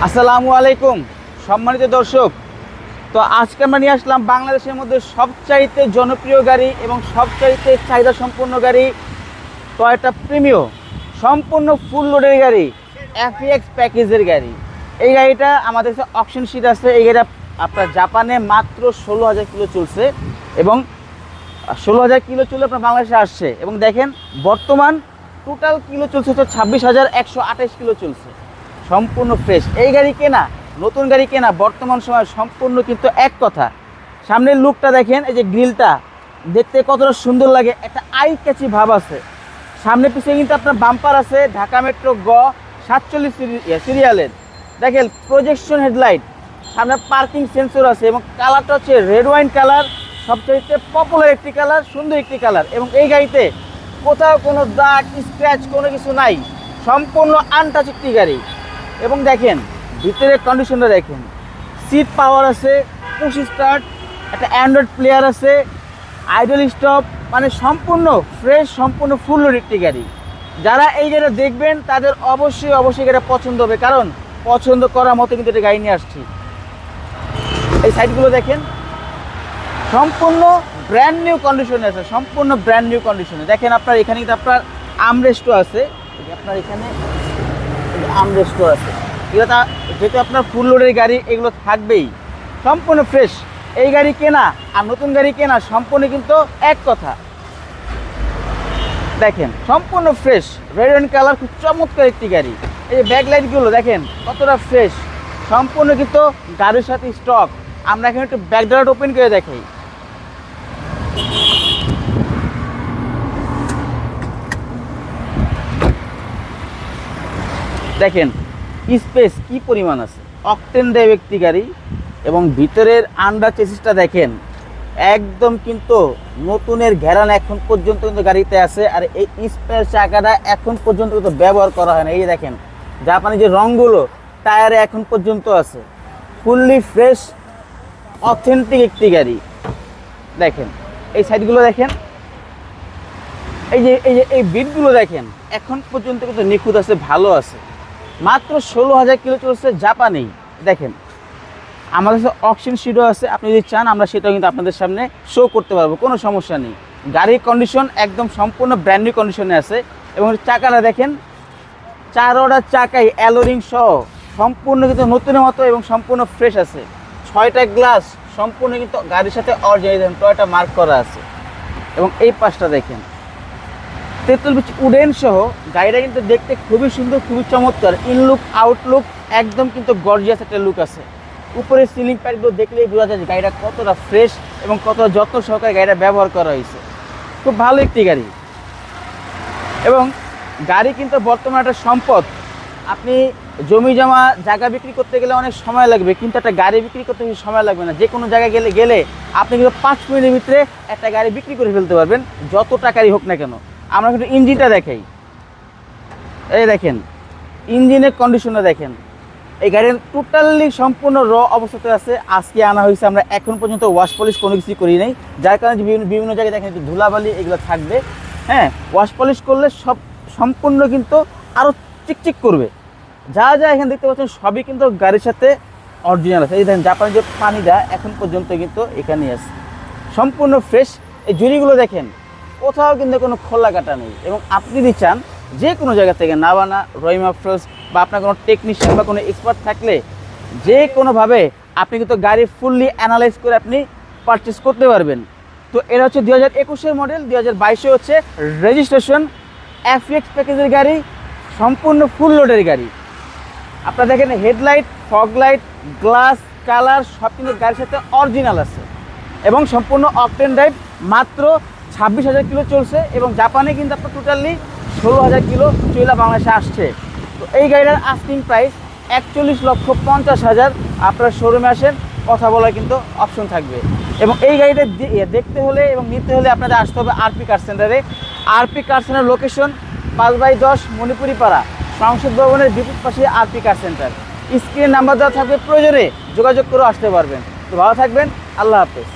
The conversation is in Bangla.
আসসালামু আলাইকুম সম্মানিত দর্শক। তো আজকে আমরা নিয়ে আসলাম বাংলাদেশের মধ্যে সবচাইতে জনপ্রিয় গাড়ি এবং সবচাইতে চাহিদা সম্পন্ন গাড়ি টয়োটা প্রিমিও, সম্পূর্ণ ফুল লোডের গাড়ি, এফএক্স প্যাকেজের গাড়ি। এই গাড়িটা আমাদের কাছে অপশন শিট আছে। এই গাড়িটা আপনার জাপানে মাত্র 16,000 কিলো চলছে এবং 16,000 কিলো চলে আপনার বাংলাদেশে আসছে। এবং দেখেন বর্তমান টোটাল কিলো চলছে হচ্ছে 26,128 কিলো চলছে, সম্পূর্ণ ফ্রেশ। এই গাড়ি কেনা, নতুন গাড়ি কেনা বর্তমান সময় সম্পূর্ণ কিন্তু এক কথা। সামনের লুকটা দেখেন, এই যে গ্রিলটা দেখতে কতটা সুন্দর লাগে, একটা আই ক্যাচি ভাব আছে। সামনে পিছিয়ে কিন্তু আপনার বাম্পার আছে ঢাকা মেট্রো গ 47 সিরিয়ালের। দেখেন প্রজেকশন হেডলাইট, সামনে পার্কিং সেন্সর আছে এবং কালারটা হচ্ছে রেড ওয়াইন কালার, সবচেয়ে পপুলার একটি কালার, সুন্দর একটি কালার। এবং এই গাড়িতে কোথাও কোনো দাগ স্ক্র্যাচ কোনো কিছু নাই, সম্পূর্ণ আনটাচ একটি গাড়ি। এবং দেখেন ভিতরের কন্ডিশনটা দেখেন, সিট পাওয়ার আছে, পুশ স্টার্ট, একটা অ্যান্ড্রয়েড প্লেয়ার আছে, আইডল স্টপ, মানে সম্পূর্ণ ফ্রেশ, সম্পূর্ণ ফুল লোড একটি গাড়ি। যারা এই গাড়িটা দেখবেন তাদের অবশ্যই এটা পছন্দ হবে, কারণ পছন্দ করার মতো কিন্তু এটা গাড়ি নিয়ে আসছি। এই সাইডগুলো দেখেন সম্পূর্ণ ব্র্যান্ড নিউ কন্ডিশনে আছে, সম্পূর্ণ ব্র্যান্ড নিউ কন্ডিশনে। দেখেন আপনার এখানে কিন্তু আপনার আমরেস্টও আছে, আপনার এখানে আমরেস্টও আছে। এটা যেহেতু আপনার ফুল লোডের গাড়ি, এগুলো থাকবেই, সম্পূর্ণ ফ্রেশ। এই গাড়ি কেনা আর নতুন গাড়ি কেনা সম্পূর্ণ কিন্তু এক কথা। দেখেন সম্পূর্ণ ফ্রেশ, রেড অ্যান্ড কালার, খুব চমৎকার একটি গাড়ি। এই যে ব্যাকলাইটগুলো দেখেন কতটা ফ্রেশ, সম্পূর্ণ কিন্তু গাড়ির সাথে স্টক। আমরা এখানে একটু ব্যাক ডোরটা ওপেন করে দেখাই। দেখেন স্পেস কি পরিমাণ আছে, অকটেন ড্রাইভ একটি গাড়ি। এবং ভিতরের আন্ডার চেসিসটা দেখেন একদম কিন্তু নতুনের ঘেরান এখন পর্যন্ত কিন্তু গাড়িতে আছে। আর এই স্পেয়ার চাকাটা এখন পর্যন্ত কিন্তু ব্যবহার করা হয় না। এই দেখেন জাপানি যে রঙগুলো টায়ারে এখন পর্যন্ত আছে, ফুললি ফ্রেশ অথেন্টিক একটি গাড়ি। দেখেন এই সাইডগুলো দেখেন, এই বিটগুলো দেখেন এখন পর্যন্ত কিন্তু নিখুঁত আছে, ভালো আছে। মাত্র 16,000 কিলো চলছে জাপানেই। দেখেন আমাদের কাছে অপশন শিটও আছে, আপনি যদি চান আমরা সেটাও কিন্তু আপনাদের সামনে শো করতে পারবো, কোনো সমস্যা নেই। গাড়ির কন্ডিশন একদম সম্পূর্ণ ব্র্যান্ড নিউ কন্ডিশনে আছে। এবং চাকাটা দেখেন, চারোটা চাকাই অ্যালোরিং সহ সম্পূর্ণ কিন্তু নতুনের মতো এবং সম্পূর্ণ ফ্রেশ আছে। 6টা গ্লাস সম্পূর্ণ কিন্তু গাড়ির সাথে অরিজিনাল টয়োটা মার্ক করা আছে। এবং এই পাশটা দেখেন তেঁতুল বিচ উডেন সহ গাড়িটা কিন্তু দেখতে খুবই সুন্দর, খুবই চমৎকার। ইনলুক আউটলুক একদম কিন্তু গর্জিয়াস একটা লুক আছে। উপরে সিলিং প্যাডগুলো দেখলেই বোঝা যায় যে গাড়িটা কতটা ফ্রেশ এবং কতটা যত্ন সহকারে গাড়িটা ব্যবহার করা হয়েছে। খুব ভালো একটি গাড়ি। এবং গাড়ি কিন্তু বর্তমানে একটা সম্পদ। আপনি জমি জমা জায়গা বিক্রি করতে গেলে অনেক সময় লাগবে, কিন্তু একটা গাড়ি বিক্রি করতে বেশি সময় লাগবে না। যে কোনো জায়গায় গেলে আপনি কিন্তু 5 মিনিটের ভিতরে একটা গাড়ি বিক্রি করে ফেলতে পারবেন, যত টাকারই হোক না কেন। আমরা কিন্তু ইঞ্জিনটা দেখাই। এই দেখেন ইঞ্জিনের কন্ডিশনটা দেখেন, এই গাড়ির টোটালি সম্পূর্ণ র অবস্থাতে আছে। আজকে আনা হয়েছে, আমরা এখন পর্যন্ত ওয়াশ পলিশ কোনো কিছুই করি নাই, যার কারণে বিভিন্ন জায়গায় দেখেন একটু ধুলাবালি এগুলো থাকবে। হ্যাঁ, ওয়াশ পলিশ করলে সব সম্পূর্ণ কিন্তু আরও চিকচিক করবে। যা এখানে দেখতে পাচ্ছেন সবই কিন্তু গাড়ির সাথে অরিজিনাল আছে। এই দেখেন জাপানি যে পানিটা এখন পর্যন্ত কিন্তু এখানেই আছে, সম্পূর্ণ ফ্রেশ। এই জুড়িগুলো দেখেন কোথাও কিন্তু কোনো খোলা কাটা নেই। এবং আপনি যদি চান যে কোনো জায়গা থেকে নাবানা, রহিমা ফ্রোজ বা আপনার কোনো টেকনিশিয়ান বা কোনো এক্সপার্ট থাকলে যে কোনোভাবে আপনি কিন্তু গাড়ি ফুললি অ্যানালাইজ করে আপনি পারচেস করতে পারবেন। তো এটা হচ্ছে 2021-এর মডেল, 2022-এ হচ্ছে রেজিস্ট্রেশন, এফএক্স প্যাকেজের গাড়ি, সম্পূর্ণ ফুল লোডের গাড়ি। আপনারা দেখেন headlight, fog light, glass, colour সব কিন্তু গাড়ির সাথে অরিজিনাল আছে। এবং সম্পূর্ণ অকটেন ড্রাইভ, মাত্র 26,000 কিলো চলছে। এবং জাপানে কিন্তু আপনার টোটালি 16,000 কিলো চলে বাংলাদেশে আসছে। তো এই গাড়িটার আস্কিং প্রাইস 41,50,000। আপনার শোরুমে আসেন, কথা বলার কিন্তু অপশন থাকবে। এবং এই গাড়িটা দেখতে হলে এবং নিতে হলে আপনাদের আসতে হবে আরপি কার সেন্টারে। আরপি কার সেন্টার লোকেশন 5/10 মণিপুরি পাড়া, সংসদ ভবনের বিপরীত পাশে আরপি কার সেন্টার। স্ক্রিনে নাম্বার দেওয়া থাকবে, প্রয়োজনে যোগাযোগ করে আসতে পারবেন। তো ভালো থাকবেন, আল্লাহ হাফেজ।